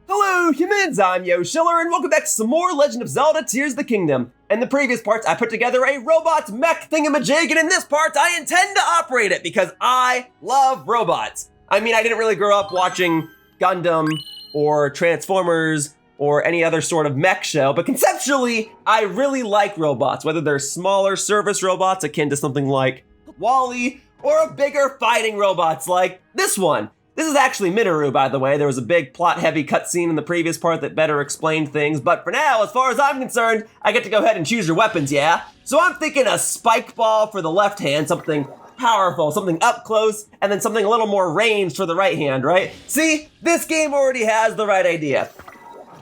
Hello humans, I'm Yoshiller and welcome back to some more Legend of Zelda Tears of the Kingdom. In the previous parts, I put together a robot mech thingamajig, and in this part, I intend to operate it because I love robots. I mean, I didn't really grow up watching Gundam or Transformers or any other sort of mech show, but conceptually, I really like robots, whether they're smaller service robots akin to something like WALL-E, or bigger fighting robots like this one. This is actually Mineru, by the way. There was a big plot-heavy cutscene in the previous part that better explained things, but for now, as far as I'm concerned, I get to go ahead and choose your weapons, yeah? So I'm thinking a spike ball for the left hand, something powerful, something up close, and then something a little more ranged for the right hand, right? See, this game already has the right idea.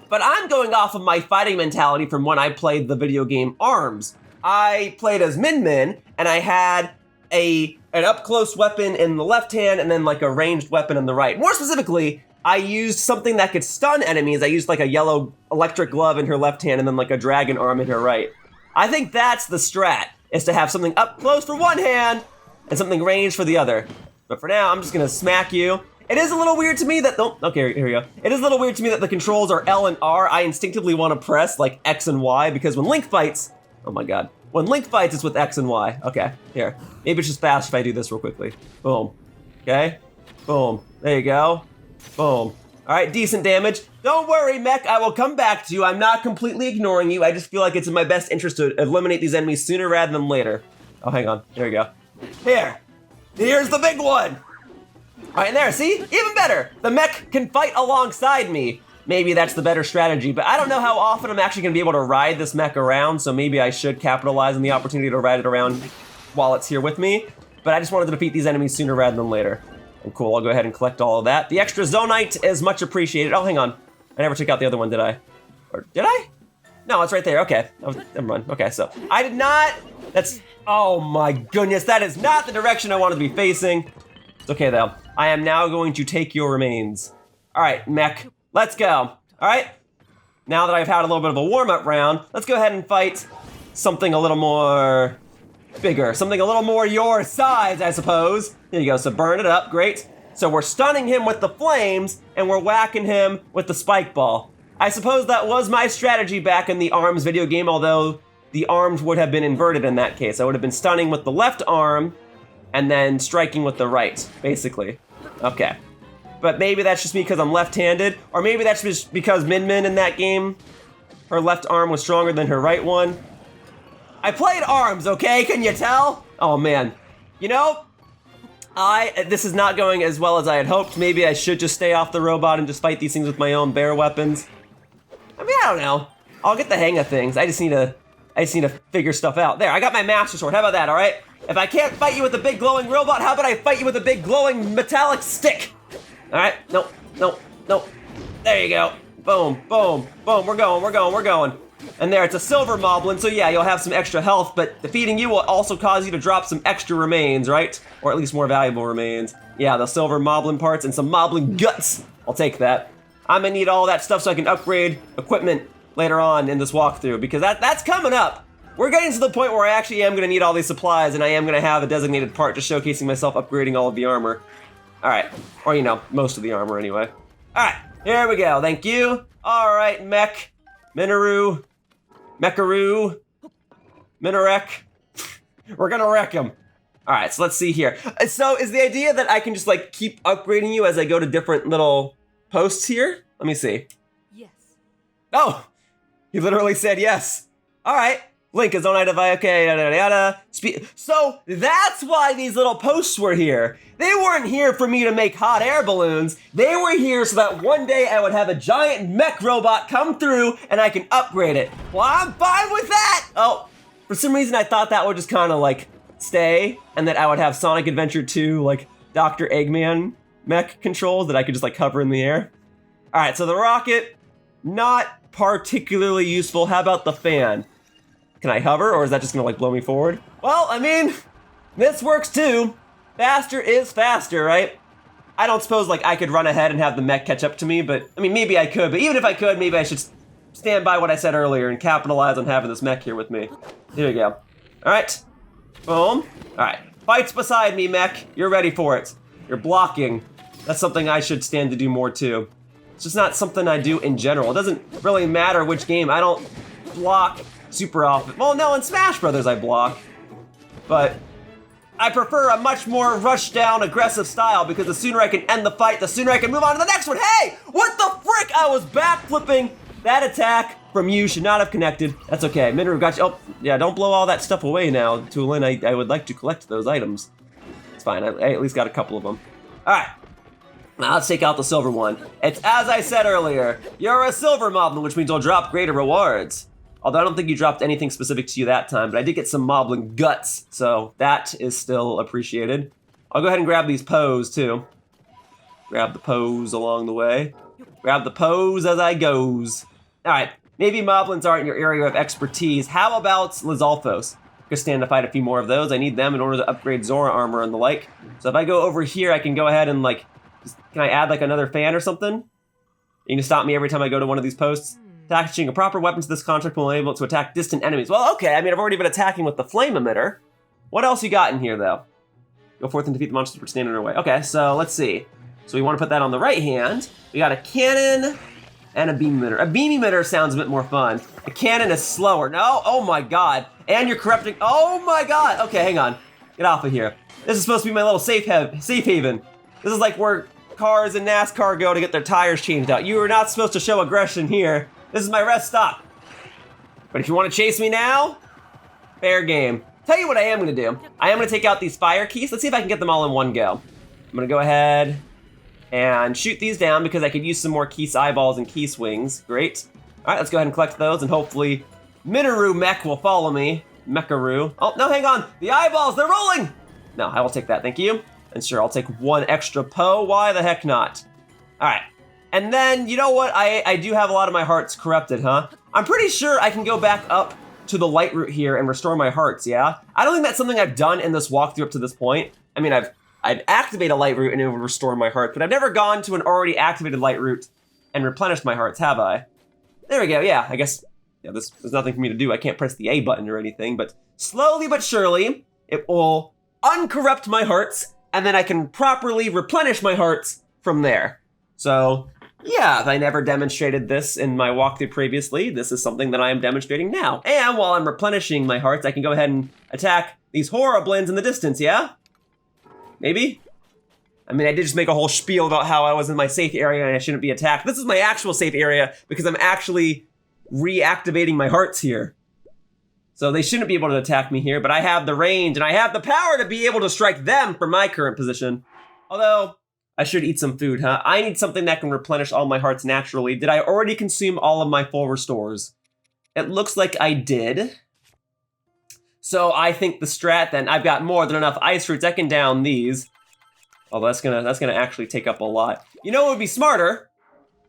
But I'm going off of my fighting mentality from when I played the video game ARMS. I played as Min, and I had an up-close weapon in the left hand and then like a ranged weapon in the right. More specifically, I used something that could stun enemies. I used like a yellow electric glove in her left hand and then like a dragon arm in her right. I think that's the strat, is to have something up close for one hand and something ranged for the other. But for now, I'm just gonna smack you. It is a little weird to me that, okay, here we go. It is a little weird to me that the controls are L and R. I instinctively want to press like X and Y because when Link fights, oh my God. When Link fights, it's with X and Y. Okay, here. Maybe it's just fast if I do this real quickly. Boom. Okay. Boom. There you go. Boom. All right, decent damage. Don't worry, Mech. I will come back to you. I'm not completely ignoring you. I just feel like it's in my best interest to eliminate these enemies sooner rather than later. Oh, hang on. There we go. Here. Here's the big one. All right, there. See? Even better. The Mech can fight alongside me. Maybe that's the better strategy, but I don't know how often I'm actually gonna be able to ride this mech around, so maybe I should capitalize on the opportunity to ride it around while it's here with me. But I just wanted to defeat these enemies sooner rather than later. And cool, I'll go ahead and collect all of that. The extra Zonite is much appreciated. Oh, hang on. I never took out the other one, did I? Or did I? No, it's right there, okay. Oh, never mind, okay, so. I did not, oh my goodness, that is not the direction I wanted to be facing. It's okay though. I am now going to take your remains. All right, mech. Let's go, all right? Now that I've had a little bit of a warm-up round, let's go ahead and fight something a little more bigger, something a little more your size, I suppose. There you go, so burn it up, great. So we're stunning him with the flames, and we're whacking him with the spike ball. I suppose that was my strategy back in the ARMS video game, although the arms would have been inverted in that case. I would have been stunning with the left arm, and then striking with the right, basically. Okay. But maybe that's just me because I'm left-handed, or maybe that's just because Min in that game, her left arm was stronger than her right one. I played ARMS, okay? Can you tell? Oh man. You know, this is not going as well as I had hoped. Maybe I should just stay off the robot and just fight these things with my own bare weapons. I mean, I don't know. I'll get the hang of things. I just need to figure stuff out. There, I got my Master Sword. How about that, all right? If I can't fight you with a big glowing robot, how about I fight you with a big glowing metallic stick? All right, nope. There you go. Boom, boom, boom, we're going. And there, it's a silver moblin, so yeah, you'll have some extra health, but defeating you will also cause you to drop some extra remains, right? Or at least more valuable remains. Yeah, the silver moblin parts and some moblin guts. I'll take that. I'm gonna need all that stuff so I can upgrade equipment later on in this walkthrough, because that's coming up. We're getting to the point where I actually am gonna need all these supplies, and I am gonna have a designated part just showcasing myself upgrading all of the armor. All right, or you know, most of the armor anyway. All right, here we go, thank you. All right, Mech, Mineru, Mecharu, Minarek. We're gonna wreck him. All right, so let's see here. So is the idea that I can just like keep upgrading you as I go to different little posts here? Let me see. Yes. Oh, he literally said yes. All right. Link is on identify, okay, yada yada yada. So that's why these little posts were here. They weren't here for me to make hot air balloons. They were here so that one day I would have a giant mech robot come through and I can upgrade it. Well, I'm fine with that. Oh, for some reason I thought that would just kind of like stay and that I would have Sonic Adventure 2 like Dr. Eggman mech controls that I could just like hover in the air. All right, so the rocket, not particularly useful. How about the fan? Can I hover, or is that just gonna like blow me forward? Well, I mean, this works too. Faster is faster, right? I don't suppose like I could run ahead and have the mech catch up to me, but I mean, maybe I could, but even if I could, maybe I should stand by what I said earlier and capitalize on having this mech here with me. Here we go. All right, boom. All right, fights beside me, mech. You're ready for it. You're blocking. That's something I should stand to do more too. It's just not something I do in general. It doesn't really matter which game. I don't block super often. Well, no, in Smash Brothers I block, but I prefer a much more rushed down, aggressive style because the sooner I can end the fight, the sooner I can move on to the next one. Hey, what the frick? I was backflipping. That attack from you should not have connected. That's okay. Mineru got you. Oh, yeah, don't blow all that stuff away now, Tulin. I would like to collect those items. It's fine. I at least got a couple of them. All right. Now let's take out the silver one. It's as I said earlier, you're a silver moblin, which means you'll drop greater rewards. Although I don't think you dropped anything specific to you that time, but I did get some moblin guts, so that is still appreciated. I'll go ahead and grab these pose too. Grab the pose along the way. Grab the pose as I goes. All right, maybe moblins aren't your area of expertise. How about Lizalfos? Could stand to fight a few more of those. I need them in order to upgrade Zora armor and the like. So if I go over here, I can go ahead and can I add another fan or something? You can stop me every time I go to one of these posts. Attaching a proper weapon to this construct will enable it to attack distant enemies. Well, okay, I mean, I've already been attacking with the flame emitter. What else you got in here, though? Go forth and defeat the monsters which stand in our way. Okay, so let's see. So we want to put that on the right hand. We got a cannon and a beam emitter. A beam emitter sounds a bit more fun. A cannon is slower. No, oh my god. And you're corrupting, oh my god. Okay, hang on. Get off of here. This is supposed to be my little safe haven. This is like where cars in NASCAR go to get their tires changed out. You are not supposed to show aggression here. This is my rest stop. But if you want to chase me now, fair game. Tell you what I am gonna do. I am gonna take out these fire keys. Let's see if I can get them all in one go. I'm gonna go ahead and shoot these down because I could use some more Keese eyeballs and Keese wings. Great. All right, let's go ahead and collect those and hopefully Mineru Mech will follow me. Mecharu. Oh, no, hang on. The eyeballs, they're rolling. No, I will take that, thank you. And sure, I'll take one extra Poe. Why the heck not? All right. And then, you know what? I do have a lot of my hearts corrupted, huh? I'm pretty sure I can go back up to the light route here and restore my hearts, yeah? I don't think that's something I've done in this walkthrough up to this point. I mean, I've activated a light route and it would restore my hearts, but I've never gone to an already activated light route and replenished my hearts, have I? There we go, yeah, I guess, yeah, there's nothing for me to do. I can't press the A button or anything, but slowly but surely, it will uncorrupt my hearts, and then I can properly replenish my hearts from there. So, yeah, if I never demonstrated this in my walkthrough previously, this is something that I am demonstrating now. And while I'm replenishing my hearts, I can go ahead and attack these Horriblins in the distance, yeah? Maybe? I mean, I did just make a whole spiel about how I was in my safe area and I shouldn't be attacked. This is my actual safe area because I'm actually reactivating my hearts here. So they shouldn't be able to attack me here, but I have the range and I have the power to be able to strike them from my current position. Although, I should eat some food, huh? I need something that can replenish all my hearts naturally. Did I already consume all of my full restores? It looks like I did. So I think the strat then, I've got more than enough ice roots. I can down these. Oh, that's gonna actually take up a lot. You know what would be smarter?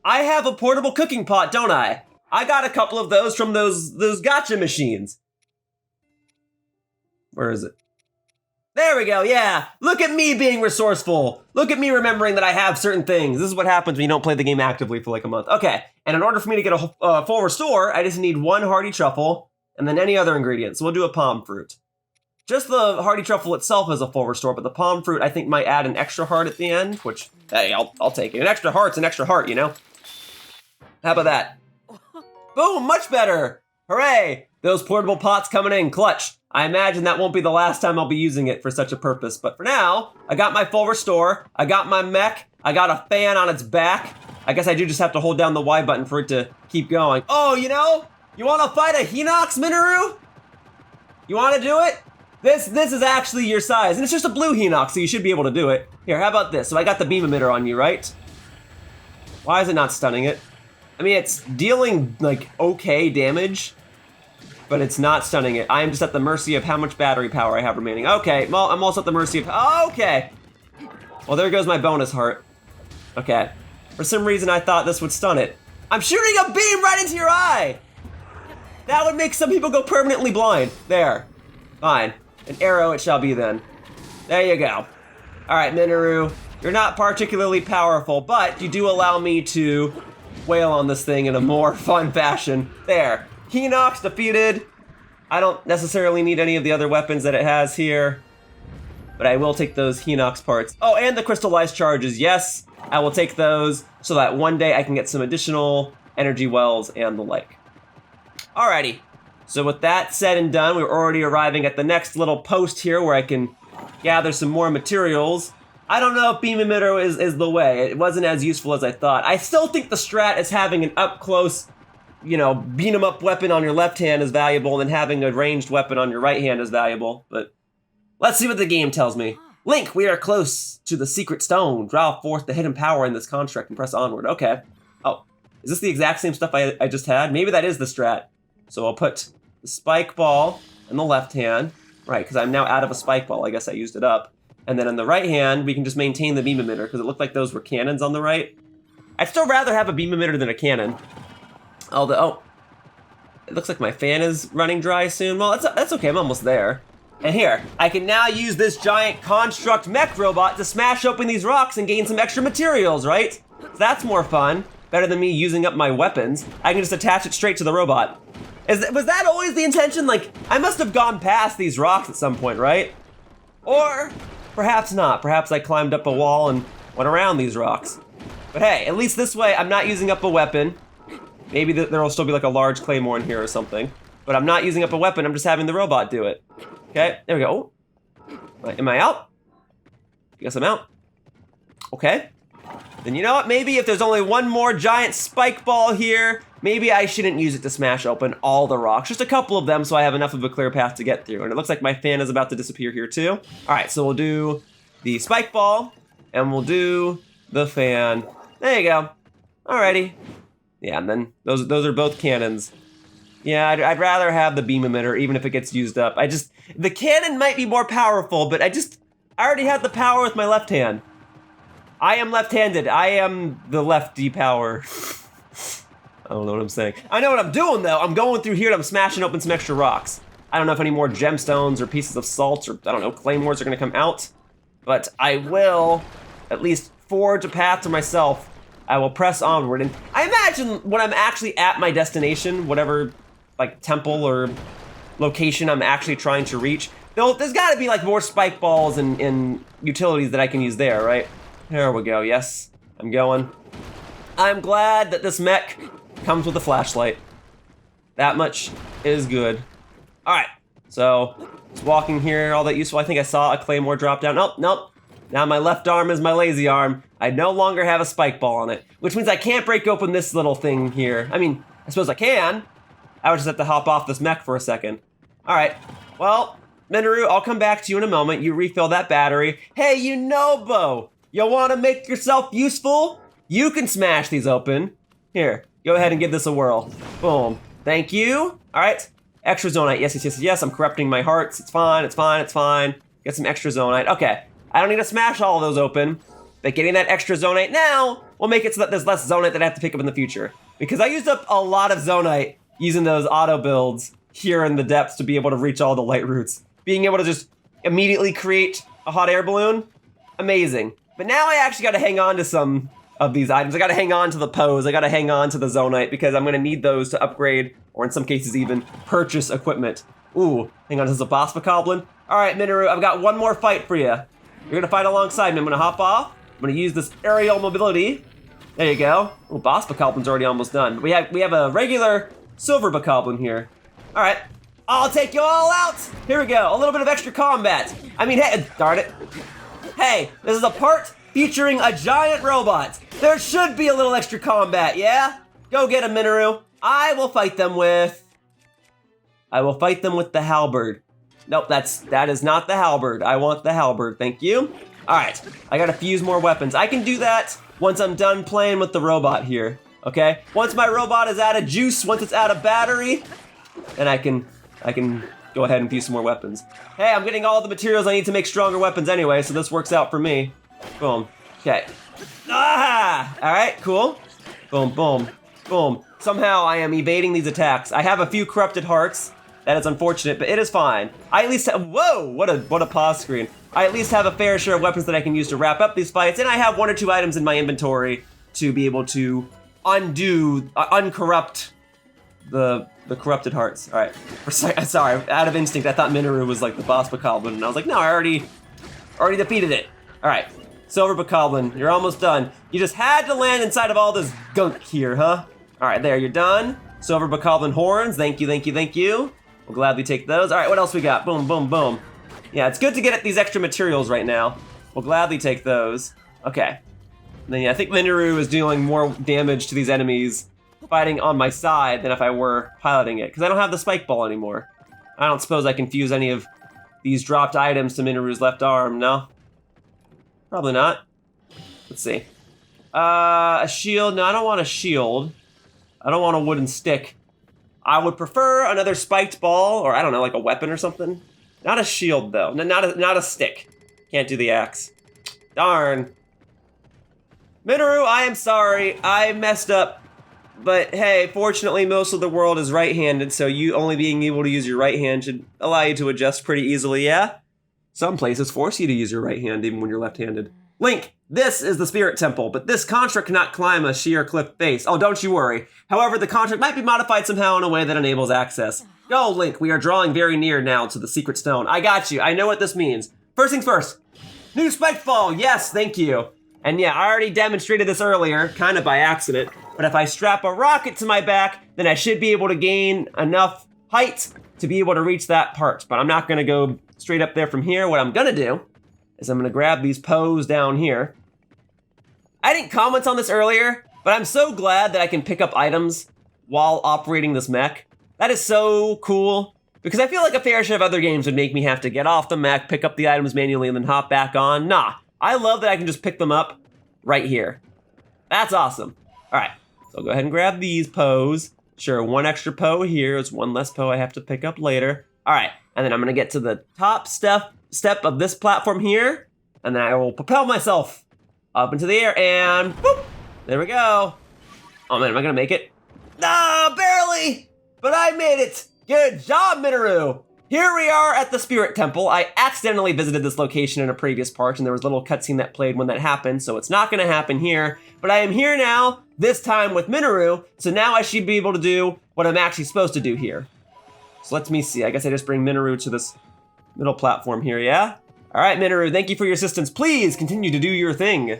I have a portable cooking pot, don't I? I got a couple of those from those gacha machines. Where is it? There we go, yeah. Look at me being resourceful. Look at me remembering that I have certain things. This is what happens when you don't play the game actively for like a month. Okay, and in order for me to get a full restore, I just need one hearty truffle and then any other ingredients. So we'll do a palm fruit. Just the hearty truffle itself is a full restore, but the palm fruit I think might add an extra heart at the end, which, hey, I'll take it. An extra heart's an extra heart, you know? How about that? Boom, much better. Hooray, those portable pots coming in clutch. I imagine that won't be the last time I'll be using it for such a purpose, but for now, I got my full restore, I got my mech, I got a fan on its back. I guess I do just have to hold down the Y button for it to keep going. Oh, you know, you wanna fight a Hinox, Mineru? You wanna do it? This is actually your size, and it's just a blue Hinox, so you should be able to do it. Here, how about this? So I got the beam emitter on you, right? Why is it not stunning it? I mean, it's dealing, like, okay damage, but it's not stunning it. I am just at the mercy of how much battery power I have remaining. Okay, well, I'm also at the mercy of, okay. Well, there goes my bonus heart. Okay. For some reason, I thought this would stun it. I'm shooting a beam right into your eye! That would make some people go permanently blind. There. Fine. An arrow it shall be then. There you go. All right, Mineru, you're not particularly powerful, but you do allow me to wail on this thing in a more fun fashion. There. Hinox defeated. I don't necessarily need any of the other weapons that it has here, but I will take those Hinox parts. Oh, and the crystallized charges. Yes, I will take those so that one day I can get some additional energy wells and the like. Alrighty, so with that said and done, we're already arriving at the next little post here where I can gather some more materials. I don't know if beam emitter is the way. It wasn't as useful as I thought. I still think the strat is having an up close, you know, beat 'em up weapon on your left hand is valuable, and having a ranged weapon on your right hand is valuable. But let's see what the game tells me. Link, we are close to the secret stone. Draw forth the hidden power in this construct and press onward. Okay. Oh, is this the exact same stuff I just had? Maybe that is the strat. So I'll put the spike ball in the left hand. Right, because I'm now out of a spike ball. I guess I used it up. And then on the right hand, we can just maintain the beam emitter because it looked like those were cannons on the right. I'd still rather have a beam emitter than a cannon. Although, oh, it looks like my fan is running dry soon. Well, that's okay, I'm almost there. And here, I can now use this giant construct mech robot to smash open these rocks and gain some extra materials, right? So that's more fun. Better than me using up my weapons. I can just attach it straight to the robot. Was that always the intention? Like, I must have gone past these rocks at some point, right? Or perhaps not. Perhaps I climbed up a wall and went around these rocks. But hey, at least this way I'm not using up a weapon. Maybe there'll still be like a large claymore in here or something. But I'm not using up a weapon, I'm just having the robot do it. Okay, there we go. Oh. Am I out? Guess I'm out. Okay. Then you know what, maybe if there's only one more giant spike ball here, maybe I shouldn't use it to smash open all the rocks. Just a couple of them so I have enough of a clear path to get through. And it looks like my fan is about to disappear here too. All right, so we'll do the spike ball and we'll do the fan. There you go. Alrighty. Yeah, and then those are both cannons. Yeah, I'd rather have the beam emitter even if it gets used up. The cannon might be more powerful, but I already have the power with my left hand. I am left-handed. I am the lefty power. I don't know what I'm saying. I know what I'm doing though. I'm going through here and I'm smashing open some extra rocks. I don't know if any more gemstones or pieces of salt or, I don't know, claymores are gonna come out, but I will at least forge a path to myself. I will press onward, and I imagine when I'm actually at my destination, whatever like temple or location I'm actually trying to reach, there's gotta be like more spike balls and utilities that I can use there, right? There we go, yes, I'm going. I'm glad that this mech comes with a flashlight. That much is good. All right, so just walking here, all that useful. I think I saw a claymore drop down. Nope. Now my left arm is my lazy arm. I no longer have a spike ball on it, which means I can't break open this little thing here. I mean, I suppose I can. I would just have to hop off this mech for a second. All right, well, Mineru, I'll come back to you in a moment. You refill that battery. Hey, you know, Bo, you wanna make yourself useful? You can smash these open. Here, go ahead and give this a whirl. Boom, thank you. All right, extra zonite, yes, I'm corrupting my hearts. It's fine. Get some extra zonite, okay. I don't need to smash all of those open, but getting that extra zonite now will make it so that there's less zonite that I have to pick up in the future. Because I used up a lot of zonite using those auto builds here in the depths to be able to reach all the light roots. Being able to just immediately create a hot air balloon, amazing. But now I actually gotta hang on to some of these items. I gotta hang on to the pose, I gotta hang on to the zonite because I'm gonna need those to upgrade, or in some cases even, purchase equipment. Ooh, hang on, this is a boss bokoblin. All right, Mineru, I've got one more fight for you. You're gonna fight alongside me. I'm gonna hop off. I'm gonna use this aerial mobility. There you go. Oh, boss bokoblin's already almost done. We have a regular silver bokoblin here. All right, I'll take you all out. Here we go. A little bit of extra combat. I mean, hey, darn it. Hey, this is a part featuring a giant robot. There should be a little extra combat, yeah? Go get him, Mineru. I will fight them with the halberd. Nope, that is not the halberd. I want the halberd, thank you. All right, I gotta fuse more weapons. I can do that once I'm done playing with the robot here, okay? Once my robot is out of juice, once it's out of battery, then I can go ahead and fuse some more weapons. Hey, I'm getting all the materials I need to make stronger weapons anyway, so this works out for me. Boom, okay. Ah, all right, cool. Boom, boom, boom. Somehow I am evading these attacks. I have a few corrupted hearts. That is unfortunate, but it is fine. I at least have, whoa, what a pause screen. I at least have a fair share of weapons that I can use to wrap up these fights, and I have 1 or 2 items in my inventory to be able to uncorrupt the corrupted hearts. All right, sorry, out of instinct, I thought Mineru was like the boss bokoblin, and I was like, no, I already defeated it. All right, Silver Bokoblin, you're almost done. You just had to land inside of all this gunk here, huh? All right, there, you're done. Silver Bokoblin horns, thank you, thank you, thank you. We'll gladly take those. All right, what else we got? Boom, boom, boom. Yeah, it's good to get at these extra materials right now. We'll gladly take those. Okay. And then yeah, I think Mineru is dealing more damage to these enemies fighting on my side than if I were piloting it, because I don't have the spike ball anymore. I don't suppose I can fuse any of these dropped items to Mineru's left arm, no? Probably not. Let's see. A shield, no, I don't want a shield. I don't want a wooden stick. I would prefer another spiked ball, or I don't know, like a weapon or something. Not a shield, though. Not a stick. Can't do the axe. Darn. Mineru, I am sorry. I messed up. But hey, fortunately, most of the world is right-handed, so you only being able to use your right hand should allow you to adjust pretty easily, yeah? Some places force you to use your right hand even when you're left-handed. Link, this is the Spirit Temple, but this construct cannot climb a sheer cliff face. Oh, don't you worry. However, the construct might be modified somehow in a way that enables access. Go, Link, we are drawing very near now to the secret stone. I got you, I know what this means. First things first, new spike ball, yes, thank you. And yeah, I already demonstrated this earlier, kind of by accident, but if I strap a rocket to my back, then I should be able to gain enough height to be able to reach that part. But I'm not gonna go straight up there from here. What I'm gonna do is I'm gonna grab these Poes down here. I didn't comment on this earlier, but I'm so glad that I can pick up items while operating this mech. That is so cool, because I feel like a fair share of other games would make me have to get off the mech, pick up the items manually, and then hop back on. Nah, I love that I can just pick them up right here. That's awesome. All right, so I'll go ahead and grab these Poes. Sure, one extra Poe here is one less Poe I have to pick up later. All right, and then I'm gonna get to the top step of this platform here, and then I will propel myself up into the air, and boop, there we go. Oh man, am I gonna make it? No, barely, but I made it. Good job, Mineru. Here we are at the Spirit Temple. I accidentally visited this location in a previous part, and there was a little cutscene that played when that happened, so it's not gonna happen here. But I am here now, this time with Mineru, so now I should be able to do what I'm actually supposed to do here. So let me see, I guess I just bring Mineru to this middle platform here, yeah? All right, Mineru, thank you for your assistance. Please continue to do your thing.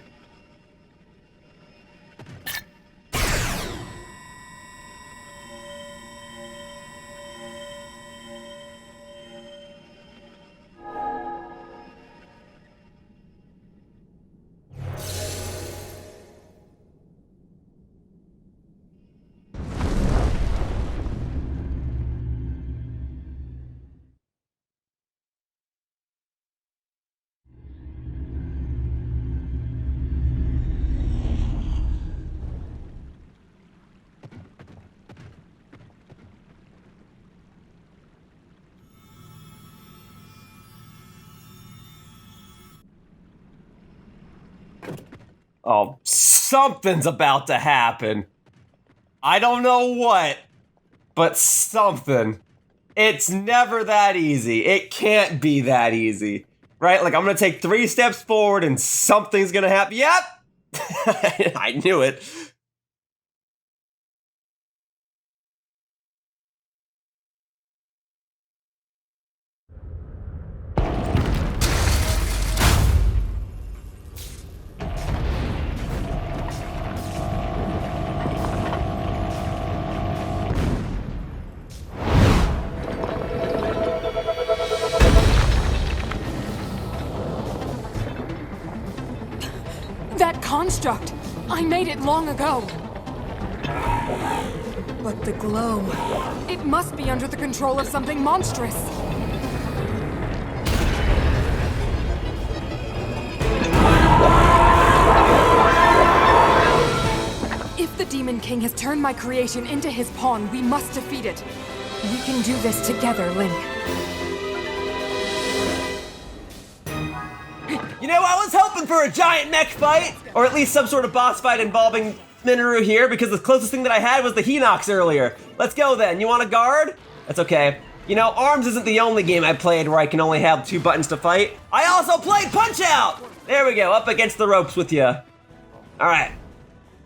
Oh, something's about to happen. I don't know what, but something. It's never that easy. It can't be that easy, right? Like, I'm gonna take 3 steps forward and something's gonna happen. Yep! I knew it. That construct! I made it long ago! But the glow... It must be under the control of something monstrous! If the Demon King has turned my creation into his pawn, we must defeat it. We can do this together, Link. You know, I was hoping for a giant mech fight, or at least some sort of boss fight involving Mineru here, because the closest thing that I had was the Hinox earlier. Let's go then. You want a guard? That's okay. You know, ARMS isn't the only game I played where I can only have 2 buttons to fight. I also played Punch-Out! There we go, up against the ropes with you. All right,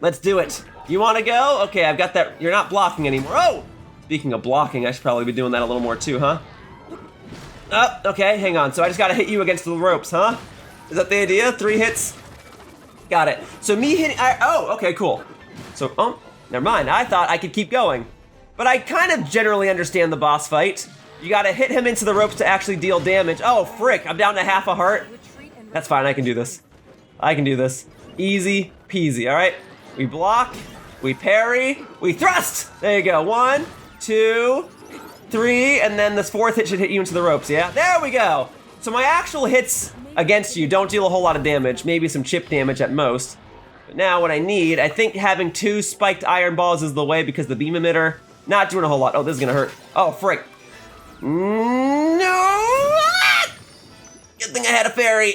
let's do it. You want to go? Okay, I've got that. You're not blocking anymore. Oh! Speaking of blocking, I should probably be doing that a little more too, huh? Oh, okay, hang on. So I just gotta hit you against the ropes, huh? Is that the idea? 3 hits Got it. So me hitting, oh, okay, cool. So, oh, never mind. I thought I could keep going. But I kind of generally understand the boss fight. You gotta hit him into the ropes to actually deal damage. Oh, frick, I'm down to half a heart. That's fine, I can do this. I can do this. Easy peasy, all right? We block, we parry, we thrust! There you go, 1, 2, 3, and then this fourth hit should hit you into the ropes, yeah? There we go! So my actual hits against you don't deal a whole lot of damage, maybe some chip damage at most. But now what I need, I think having 2 spiked iron balls is the way because the beam emitter, not doing a whole lot. Oh, this is gonna hurt. Oh, frick. No! Good thing I had a fairy.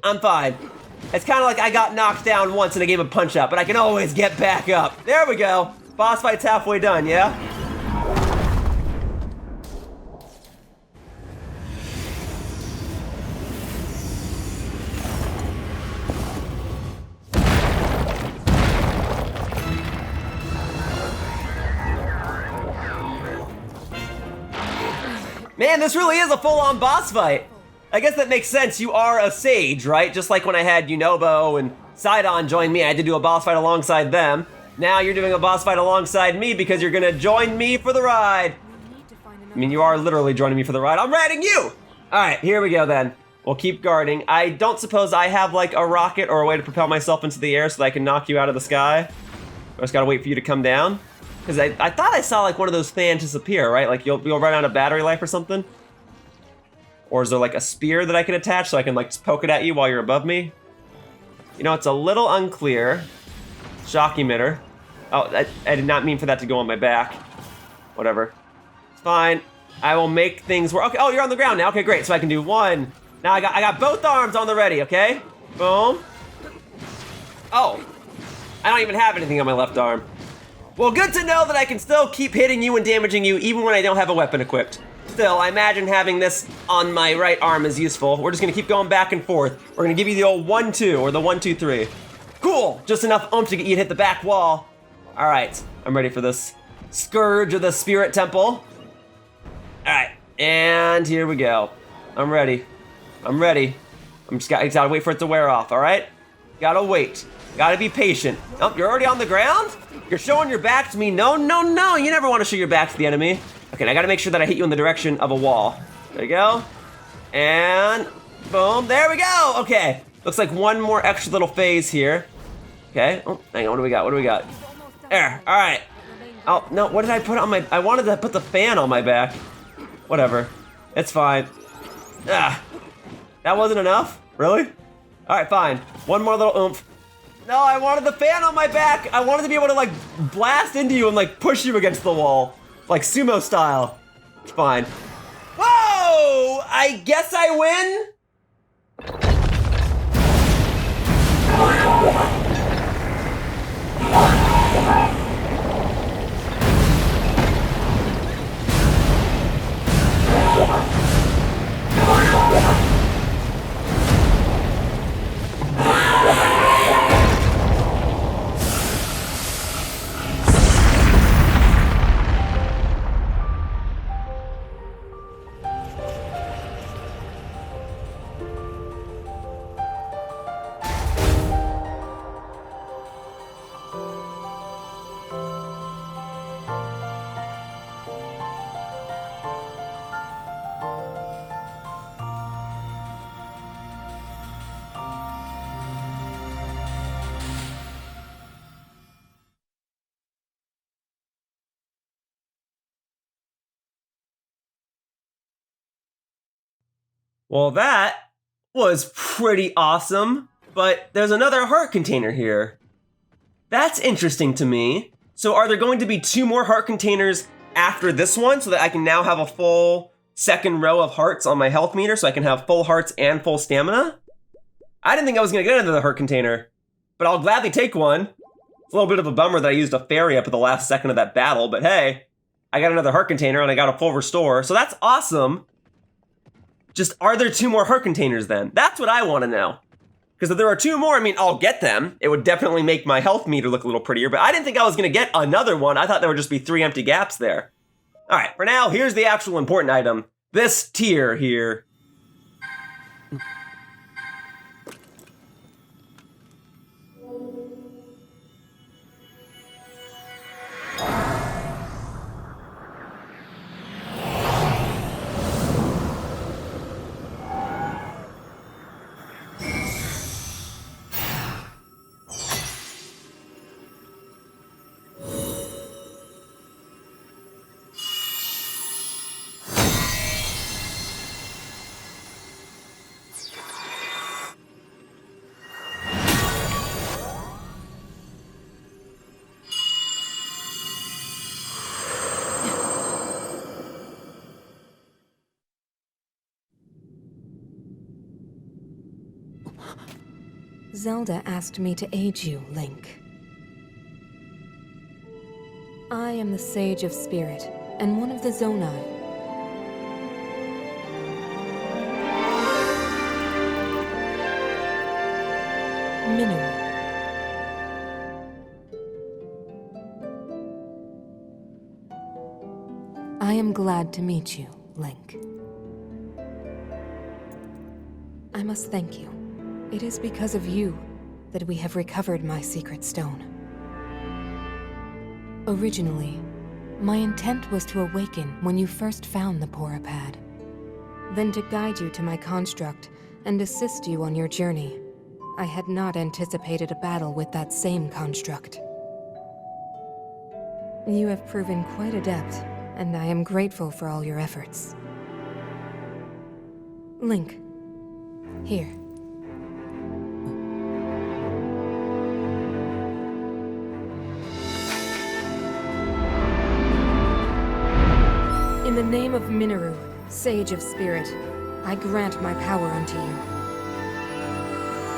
I'm fine. It's kind of like I got knocked down once and I gave a punch up, but I can always get back up. There we go. Boss fight's halfway done, yeah? Man, this really is a full-on boss fight. I guess that makes sense. You are a sage, right? Just like when I had Yunobo and Sidon join me, I had to do a boss fight alongside them. Now you're doing a boss fight alongside me because you're gonna join me for the ride. I mean, you are literally joining me for the ride. I'm riding you! All right, here we go then. We'll keep guarding. I don't suppose I have like a rocket or a way to propel myself into the air so that I can knock you out of the sky. I just gotta wait for you to come down. Because I thought I saw like one of those fans disappear, right? Like you'll run out of battery life or something? Or is there like a spear that I can attach so I can like just poke it at you while you're above me? You know, it's a little unclear. Shock emitter. Oh, I did not mean for that to go on my back. Whatever. It's fine. I will make things work. Okay, oh, you're on the ground now. Okay, great. So I can do 1. Now I got both arms on the ready, okay? Boom. Oh. I don't even have anything on my left arm. Well, good to know that I can still keep hitting you and damaging you even when I don't have a weapon equipped. Still, I imagine having this on my right arm is useful. We're just gonna keep going back and forth. We're gonna give you the old 1-2 or the 1-2-3. Cool, just enough oomph to get you to hit the back wall. All right, I'm ready for this. Scourge of the Spirit Temple. All right, and here we go. I'm ready. I'm ready. I just gotta wait for it to wear off, all right? Gotta wait. Gotta be patient. Oh, you're already on the ground? You're showing your back to me? No, no, no. You never want to show your back to the enemy. Okay, I gotta make sure that I hit you in the direction of a wall. There we go. And boom, there we go. Okay, looks like one more extra little phase here. Okay, oh, hang on, what do we got? What do we got? There, all right. Oh, no, what did I put on my, I wanted to put the fan on my back. Whatever, it's fine. Ah, that wasn't enough? Really? All right, fine. One more little oomph. No, I wanted the fan on my back. I wanted to be able to like blast into you and like push you against the wall. Like sumo style. It's fine. Whoa! I guess I win? Well, that was pretty awesome, but there's another heart container here. That's interesting to me. So are there going to be 2 more heart containers after this one so that I can now have a full second row of hearts on my health meter so I can have full hearts and full stamina? I didn't think I was gonna get another heart container, but I'll gladly take one. It's a little bit of a bummer that I used a fairy up at the last second of that battle, but hey, I got another heart container and I got a full restore, so that's awesome. Just, are there 2 more heart containers then? That's what I want to know. Because if there are 2 more, I mean, I'll get them. It would definitely make my health meter look a little prettier, but I didn't think I was going to get another one. I thought there would just be 3 empty gaps there. All right, for now, here's the actual important item. This tier here. Zelda asked me to aid you, Link. I am the Sage of Spirit, and one of the Zonai. Mineru. I am glad to meet you, Link. I must thank you. It is because of you that we have recovered my secret stone. Originally, my intent was to awaken when you first found the Porapad, then to guide you to my construct and assist you on your journey. I had not anticipated a battle with that same construct. You have proven quite adept, and I am grateful for all your efforts. Link, here. In the name of Mineru, Sage of Spirit, I grant my power unto you.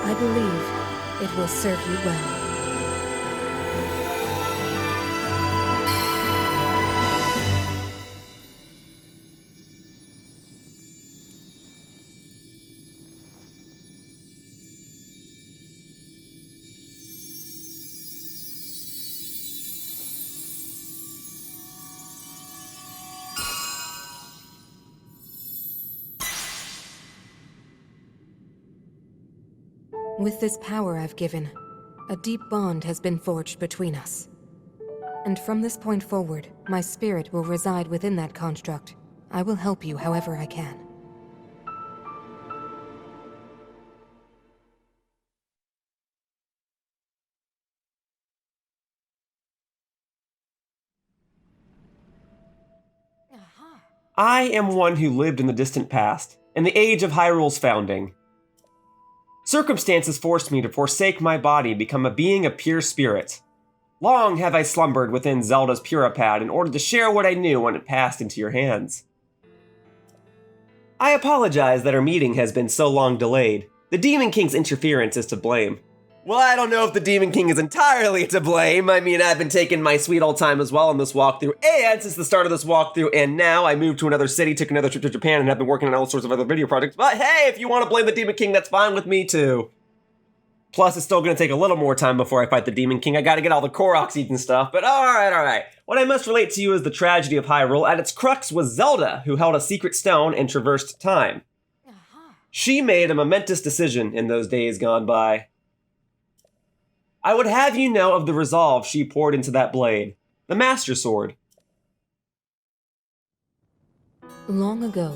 I believe it will serve you well. With this power I've given, a deep bond has been forged between us. And from this point forward, my spirit will reside within that construct. I will help you however I can. I am one who lived in the distant past, in the age of Hyrule's founding. Circumstances forced me to forsake my body and become a being of pure spirit. Long have I slumbered within Zelda's Purapad in order to share what I knew when it passed into your hands. I apologize that our meeting has been so long delayed. The Demon King's interference is to blame. Well, I don't know if the Demon King is entirely to blame. I mean, I've been taking my sweet old time as well on this walkthrough, and since the start of this walkthrough, and now I moved to another city, took another trip to Japan, and have been working on all sorts of other video projects. But hey, if you want to blame the Demon King, that's fine with me too. Plus, it's still going to take a little more time before I fight the Demon King. I got to get all the Korok seeds and stuff, but alright. What I must relate to you is the tragedy of Hyrule. At its crux was Zelda, who held a secret stone and traversed time. She made a momentous decision in those days gone by. I would have you know of the resolve she poured into that blade, the Master Sword. Long ago,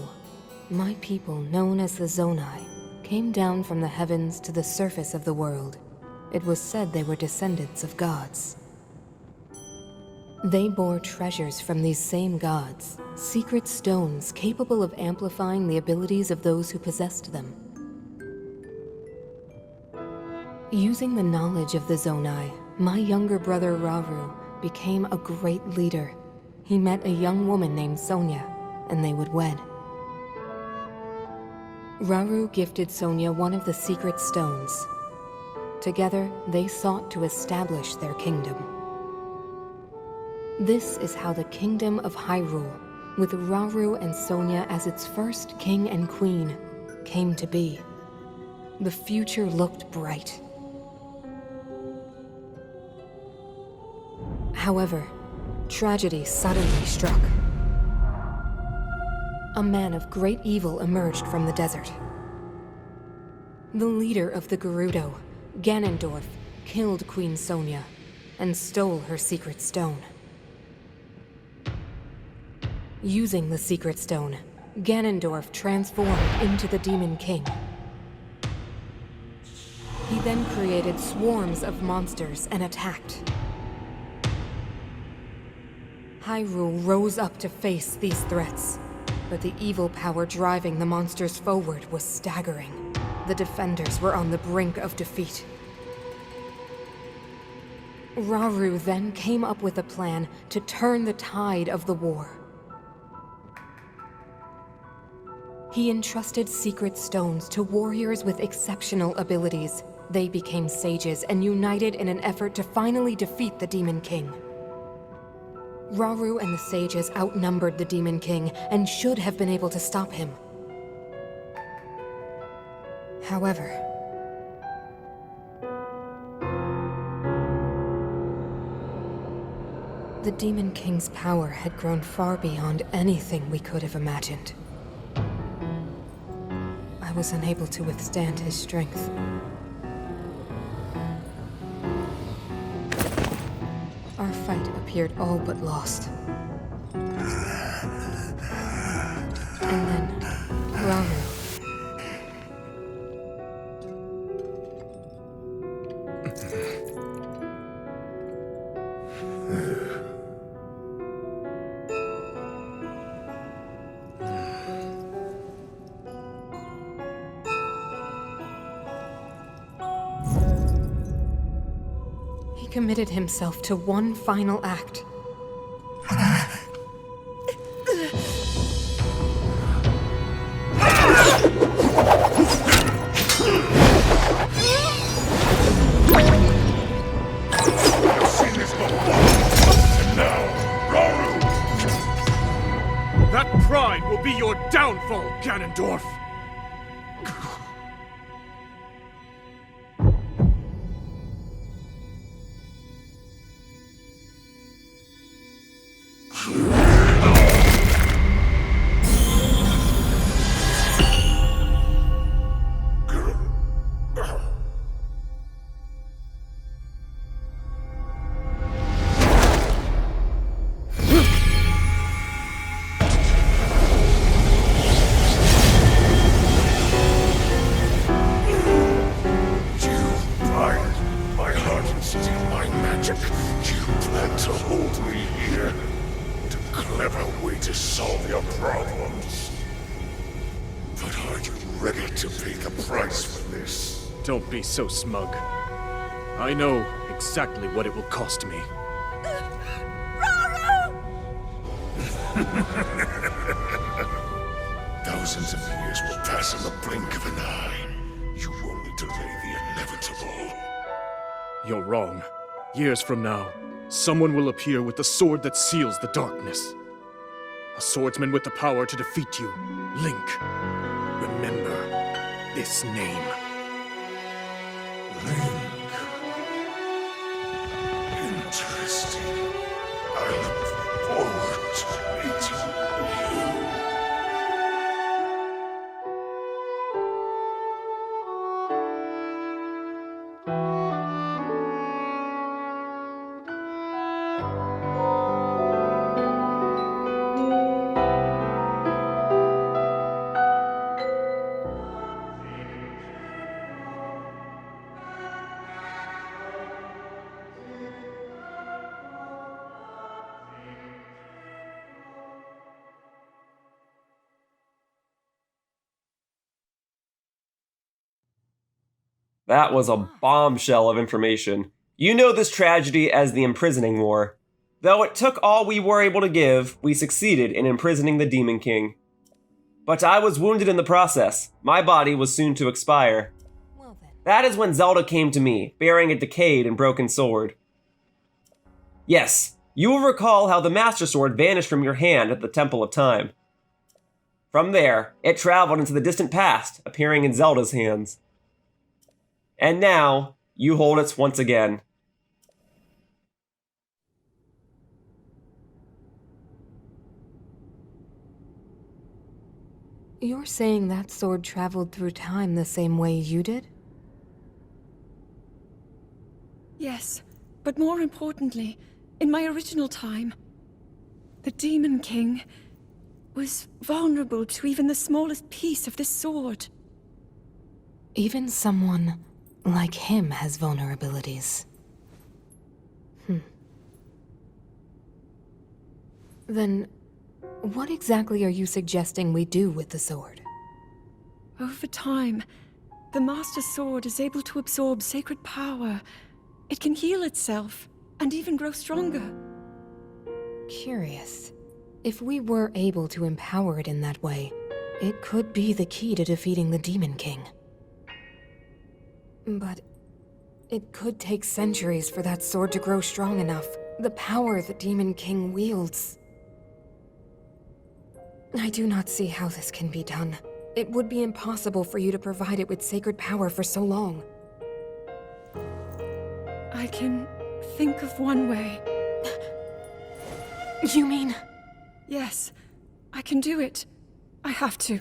my people, known as the Zonai, came down from the heavens to the surface of the world. It was said they were descendants of gods. They bore treasures from these same gods, secret stones capable of amplifying the abilities of those who possessed them. Using the knowledge of the Zonai, my younger brother Rauru became a great leader. He met a young woman named Sonia, and they would wed. Rauru gifted Sonia one of the secret stones. Together, they sought to establish their kingdom. This is how the Kingdom of Hyrule, with Rauru and Sonia as its first king and queen, came to be. The future looked bright. However, tragedy suddenly struck. A man of great evil emerged from the desert. The leader of the Gerudo, Ganondorf, killed Queen Sonia and stole her secret stone. Using the secret stone, Ganondorf transformed into the Demon King. He then created swarms of monsters and attacked. Hyrule rose up to face these threats, but the evil power driving the monsters forward was staggering. The defenders were on the brink of defeat. Rauru then came up with a plan to turn the tide of the war. He entrusted secret stones to warriors with exceptional abilities, They became sages and united in an effort to finally defeat the Demon King. Rauru and the sages outnumbered the Demon King and should have been able to stop him. However, the Demon King's power had grown far beyond anything we could have imagined. I was unable to withstand his strength. Our fight appeared all but lost. And then, Rauru. He committed himself to one final act. That pride will be your downfall, Ganondorf! Don't be so smug. I know exactly what it will cost me. Thousands of years will pass in the blink of an eye. You only delay the inevitable. You're wrong. Years from now, someone will appear with the sword that seals the darkness. A swordsman with the power to defeat you. Link. Remember this name. Link. Interesting. I look forward to meeting you. That was a bombshell of information. You know this tragedy as the Imprisoning War. Though it took all we were able to give, we succeeded in imprisoning the Demon King. But I was wounded in the process. My body was soon to expire. Well then. That is when Zelda came to me, bearing a decayed and broken sword. Yes, you will recall how the Master Sword vanished from your hand at the Temple of Time. From there, it traveled into the distant past, appearing in Zelda's hands. And now, you hold it once again. You're saying that sword traveled through time the same way you did? Yes, but more importantly, in my original time, the Demon King was vulnerable to even the smallest piece of this sword. Even someone like him has vulnerabilities. Then, what exactly are you suggesting we do with the sword? Over time, the Master Sword is able to absorb sacred power. It can heal itself, and even grow stronger. Curious. If we were able to empower it in that way, it could be the key to defeating the Demon King. But It could take centuries for that sword to grow strong enough. The power the Demon King wields. I do not see how this can be done. It would be impossible for you to provide it with sacred power for so long. I can think of one way. You mean? Yes, I can do it. I have to.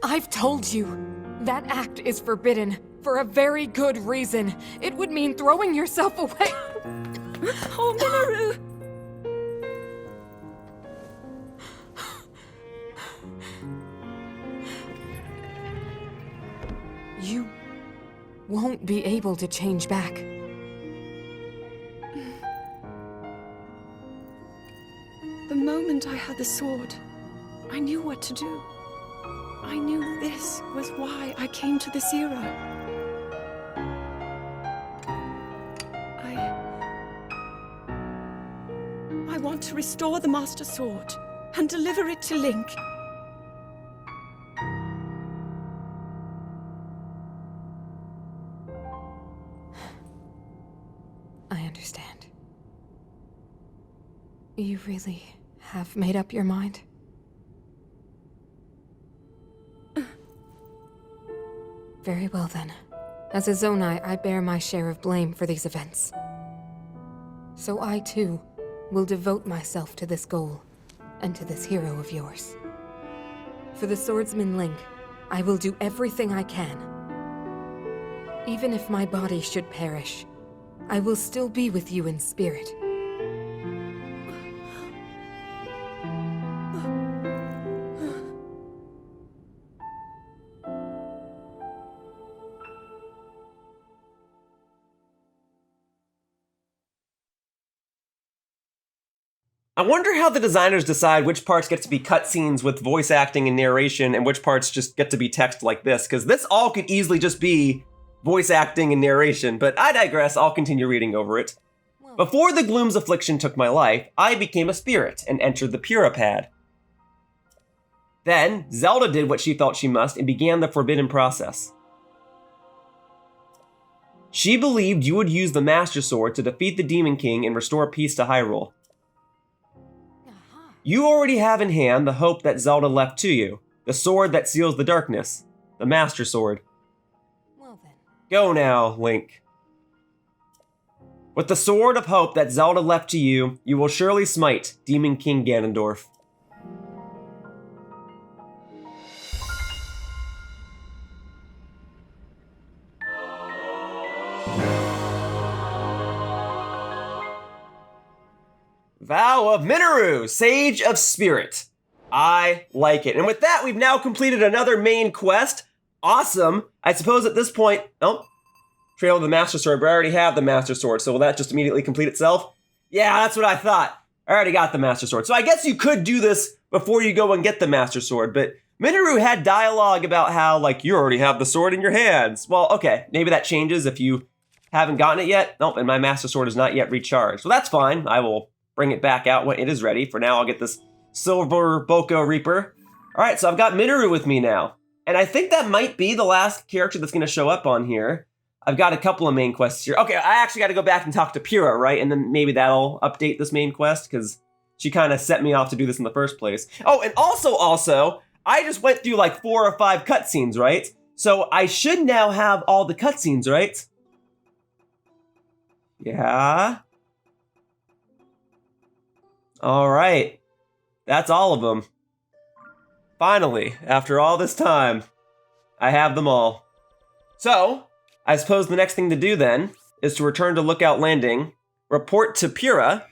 I've told you. That act is forbidden, for a very good reason. It would mean throwing yourself away. Oh, Mineru! You won't be able to change back. The moment I had the sword, I knew what to do. I knew this was why I came to this era. I want to restore the Master Sword and deliver it to Link. I understand. You really have made up your mind? Very well then. As a Zonai, I bear my share of blame for these events. So I too will devote myself to this goal, and to this hero of yours. For the swordsman Link, I will do everything I can. Even if my body should perish, I will still be with you in spirit. I wonder how the designers decide which parts get to be cutscenes with voice acting and narration and which parts just get to be text like this, because this all could easily just be voice acting and narration, but I digress, I'll continue reading over it. Before the Gloom's affliction took my life, I became a spirit and entered the Puripad. Then, Zelda did what she felt she must and began the forbidden process. She believed you would use the Master Sword to defeat the Demon King and restore peace to Hyrule. You already have in hand the hope that Zelda left to you, the sword that seals the darkness, the Master Sword. Well then. Go now, Link. With the sword of hope that Zelda left to you, you will surely smite Demon King Ganondorf. Vow of Mineru, Sage of Spirit. I like it. And with that, we've now completed another main quest. Awesome. I suppose at this point, oh, Trail of the Master Sword, but I already have the Master Sword, so will that just immediately complete itself? Yeah, that's what I thought. I already got the Master Sword. So I guess you could do this before you go and get the Master Sword, but Mineru had dialogue about how, like, you already have the sword in your hands. Well, okay, maybe that changes if you haven't gotten it yet. Nope, and my Master Sword is not yet recharged. Well, that's fine. I will bring it back out when it is ready. For now, I'll get this Silver Boko Reaper. All right, so I've got Mineru with me now. And I think that might be the last character that's going to show up on here. I've got a couple of main quests here. Okay, I actually got to go back and talk to Pyrrha, right? And then maybe that'll update this main quest, because she kind of set me off to do this in the first place. Oh, and also, I just went through like 4 or 5 cutscenes, right? So I should now have all the cutscenes, right? Yeah. All right. That's all of them. Finally, after all this time, I have them all. So, I suppose the next thing to do then is to return to Lookout Landing, report to Pyrrha,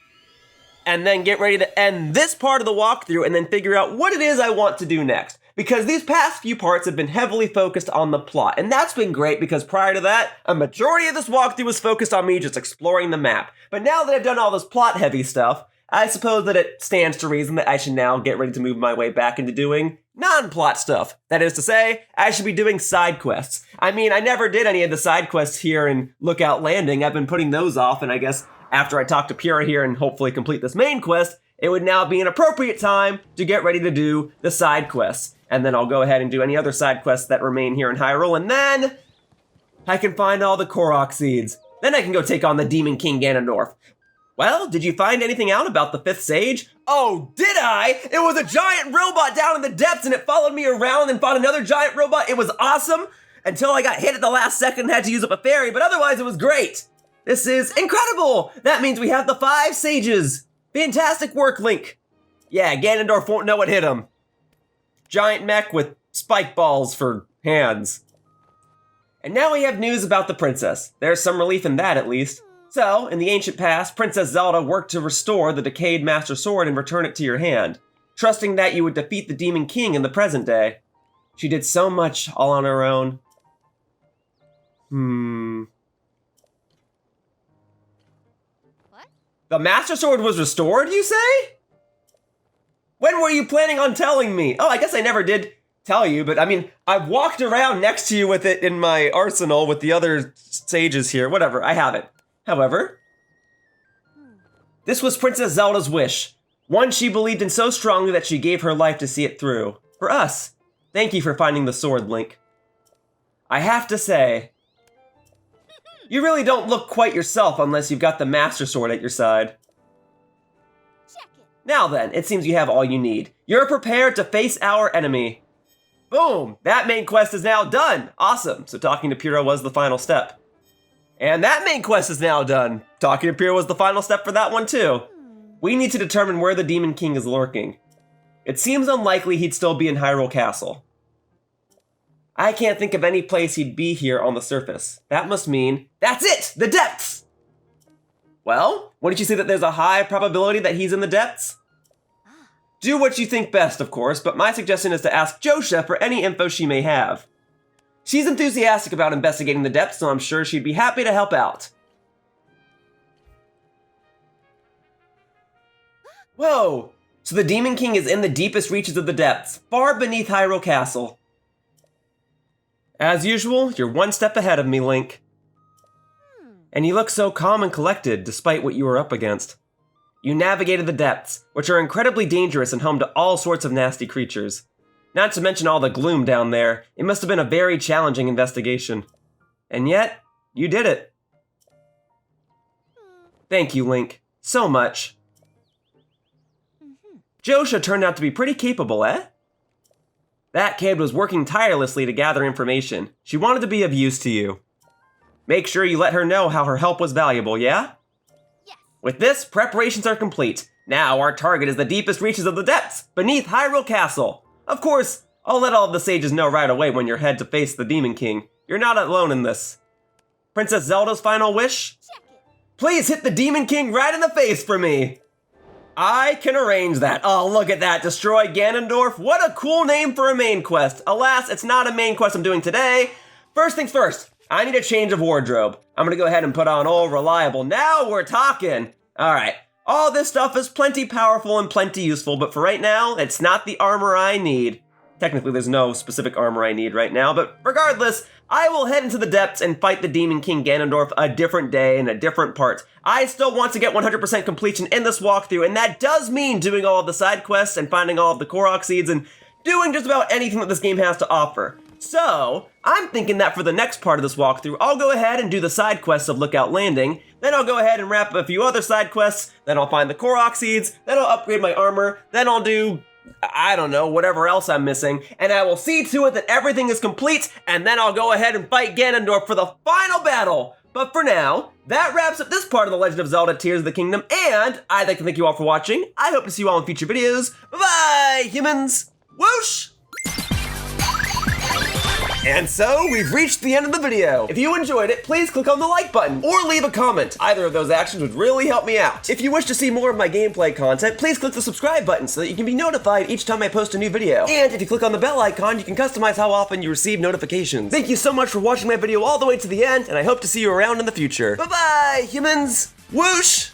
and then get ready to end this part of the walkthrough and then figure out what it is I want to do next. Because these past few parts have been heavily focused on the plot, and that's been great because prior to that, a majority of this walkthrough was focused on me just exploring the map. But now that I've done all this plot-heavy stuff, I suppose that it stands to reason that I should now get ready to move my way back into doing non-plot stuff. That is to say, I should be doing side quests. I mean, I never did any of the side quests here in Lookout Landing. I've been putting those off, and I guess after I talk to Pyrrha here and hopefully complete this main quest, it would now be an appropriate time to get ready to do the side quests. And then I'll go ahead and do any other side quests that remain here in Hyrule, and then I can find all the Korok seeds. Then I can go take on the Demon King Ganondorf. Well, did you find anything out about the 5th sage? Oh, did I? It was a giant robot down in the depths and it followed me around and fought another giant robot. It was awesome until I got hit at the last second and had to use up a fairy, but otherwise it was great. This is incredible. That means we have the 5 sages. Fantastic work, Link. Yeah, Ganondorf won't know what hit him. Giant mech with spike balls for hands. And now we have news about the princess. There's some relief in that, at least. So, in the ancient past, Princess Zelda worked to restore the decayed Master Sword and return it to your hand, trusting that you would defeat the Demon King in the present day. She did so much all on her own. What? The Master Sword was restored, you say? When were you planning on telling me? Oh, I guess I never did tell you, but I mean, I walked around next to you with it in my arsenal with the other sages here. Whatever, I have it. However, this was Princess Zelda's wish, one she believed in so strongly that she gave her life to see it through. For us. Thank you for finding the sword, Link. I have to say, you really don't look quite yourself unless you've got the Master Sword at your side. Check it. Now then, it seems you have all you need. You're prepared to face our enemy. Boom! That main quest is now done. Awesome. So talking to Pyrrha was the final step. And that main quest is now done. Talking to Pyrrha was the final step for that one too. We need to determine where the Demon King is lurking. It seems unlikely he'd still be in Hyrule Castle. I can't think of any place he'd be here on the surface. That must mean, that's it! The depths! Well, wouldn't you say that there's a high probability that he's in the depths? Do what you think best, of course, but my suggestion is to ask Joyous for any info she may have. She's enthusiastic about investigating the depths, so I'm sure she'd be happy to help out. Whoa! So the Demon King is in the deepest reaches of the depths, far beneath Hyrule Castle. As usual, you're one step ahead of me, Link. And you look so calm and collected, despite what you were up against. You navigated the depths, which are incredibly dangerous and home to all sorts of nasty creatures. Not to mention all the gloom down there, it must have been a very challenging investigation. And yet, you did it. Thank you, Link. So much. Joyous turned out to be pretty capable, eh? That kid was working tirelessly to gather information. She wanted to be of use to you. Make sure you let her know how her help was valuable, yeah? Yes. With this, preparations are complete. Now our target is the deepest reaches of the depths, beneath Hyrule Castle. Of course, I'll let all of the sages know right away when you're head to face the Demon King. You're not alone in this. Princess Zelda's final wish? Check it. Please hit the Demon King right in the face for me. I can arrange that. Oh, look at that. Destroy Ganondorf. What a cool name for a main quest. Alas, it's not a main quest I'm doing today. First things first, I need a change of wardrobe. I'm gonna go ahead and put on Old Reliable. Now we're talking. All right. All this stuff is plenty powerful and plenty useful, but for right now, it's not the armor I need. Technically, there's no specific armor I need right now, but regardless, I will head into the depths and fight the Demon King Ganondorf a different day in a different part. I still want to get 100% completion in this walkthrough, and that does mean doing all of the side quests and finding all of the Korok seeds and doing just about anything that this game has to offer. So, I'm thinking that for the next part of this walkthrough, I'll go ahead and do the side quests of Lookout Landing, then I'll go ahead and wrap up a few other side quests, then I'll find the Korok seeds, then I'll upgrade my armor, then I'll do, I don't know, whatever else I'm missing, and I will see to it that everything is complete, and then I'll go ahead and fight Ganondorf for the final battle! But for now, that wraps up this part of the Legend of Zelda Tears of the Kingdom, and I'd like to thank you all for watching. I hope to see you all in future videos. Bye-bye, humans! Whoosh! And so, we've reached the end of the video. If you enjoyed it, please click on the like button or leave a comment. Either of those actions would really help me out. If you wish to see more of my gameplay content, please click the subscribe button so that you can be notified each time I post a new video. And if you click on the bell icon, you can customize how often you receive notifications. Thank you so much for watching my video all the way to the end, and I hope to see you around in the future. Bye-bye, humans! Whoosh!